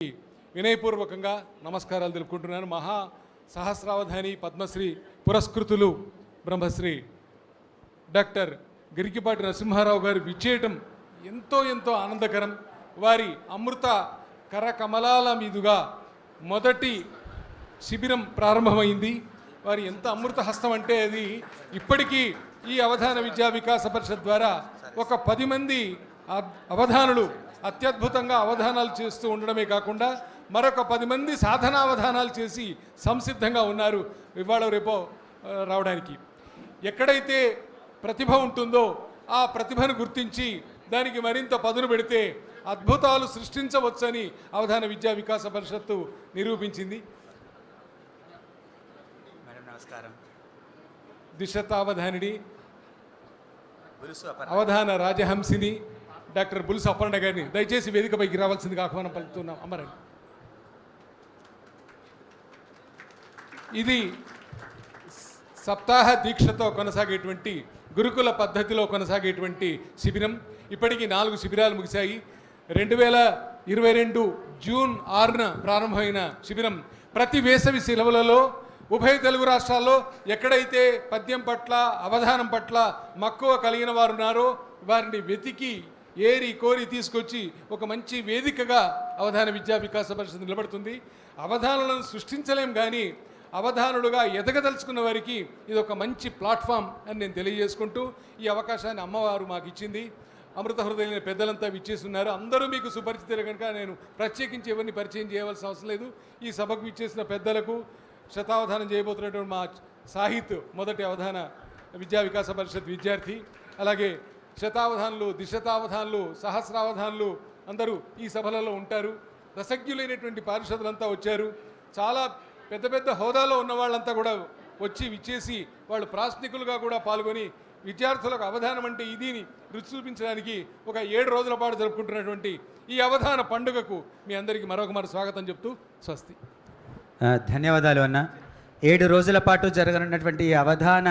వినయపూర్వకంగా నమస్కారాలు తెలుపుకుంటున్నాను. మహా సహస్రావధాని పద్మశ్రీ పురస్కృతులు బ్రహ్మశ్రీ డాక్టర్ గిరికిపాటి నరసింహారావు గారు విచ్చేయటం ఎంతో ఎంతో ఆనందకరం. వారి అమృత కరకమలాల మీదుగా మొదటి శిబిరం ప్రారంభమైంది. వారి ఎంత అమృత హస్తం అంటే అది ఇప్పటికీ ఈ అవధాన విద్యా వికాస పరిషత్ ద్వారా ఒక 10 మంది అవధానులు అత్యద్భుతంగా అవధానాలు చేస్తూ ఉండడమే కాకుండా మరొక 10 మంది సాధనావధానాలు చేసి సంసిద్ధంగా ఉన్నారు ఇవాళ రేపో రావడానికి. ఎక్కడైతే ప్రతిభ ఉంటుందో ఆ ప్రతిభను గుర్తించి దానికి మరింత పదును పెడితే అద్భుతాలు సృష్టించవచ్చని అవధాన విద్యా వికాస పరిషత్తు నిరూపించింది. నమస్కారం. దిశతావధానిని అవధాన రాజహంసిని డాక్టర్ బుల్సు అపర్ణ గారిని దయచేసి వేదికపైకి రావాల్సిందిగా ఆహ్వానం పలుకుతున్నాం. అమరండి. ఇది సప్తాహ దీక్షతో కొనసాగేటువంటి గురుకుల పద్ధతిలో కొనసాగేటువంటి శిబిరం. ఇప్పటికీ 4 శిబిరాలు ముగిశాయి. 2022 జూన్ 6న ప్రారంభమైన శిబిరం ప్రతి వేసవి సెలవులలో ఉభయ తెలుగు రాష్ట్రాల్లో ఎక్కడైతే పద్యం పట్ల అవధానం పట్ల మక్కువ కలిగిన వారు ఉన్నారో వారిని వెతికి ఏరి కోరి తీసుకొచ్చి ఒక మంచి వేదికగా అవధాన విద్యా వికాస పరిషత్ నిలబడుతుంది. అవధానాలను సృష్టించలేం కానీ అవధానులుగా ఎదగదలుచుకున్న వారికి ఇది ఒక మంచి ప్లాట్ఫామ్ అని నేను తెలియజేసుకుంటూ ఈ అవకాశాన్ని అమ్మవారు మాకు ఇచ్చింది. అమృత హృదయమైన పెద్దలంతా విచ్చేస్తున్నారు. అందరూ మీకు సుపరిచితులు కనుక నేను ప్రత్యేకించి ఎవరిని పరిచయం చేయవలసిన అవసరం లేదు. ఈ సభకు విచ్చేసిన పెద్దలకు, శతావధానం చేయబోతున్నటువంటి మా సాహిత్ మొదటి అవధాన విద్యా వికాస పరిషత్ విద్యార్థి, అలాగే శతావధానులు, దిశతావధానులు, సహస్రావధానులు అందరూ ఈ సభలలో ఉంటారు. రసజ్ఞులైనటువంటి పారిషదులంతా వచ్చారు. చాలా పెద్ద పెద్ద హోదాలో ఉన్న వాళ్ళంతా కూడా వచ్చి విచ్చేసి వాళ్ళు ప్రాశ్నికులుగా కూడా పాల్గొని విద్యార్థులకు అవధానం అంటే ఇదిని రుచి చూపించడానికి ఒక 7 రోజుల పాటు జరుపుకుంటున్నటువంటి ఈ అవధాన పండుగకు మీ అందరికీ మరొకమారు స్వాగతం చెప్తూ స్వస్తి. ధన్యవాదాలు అన్న. 7 రోజుల పాటు జరగనున్నటువంటి అవధాన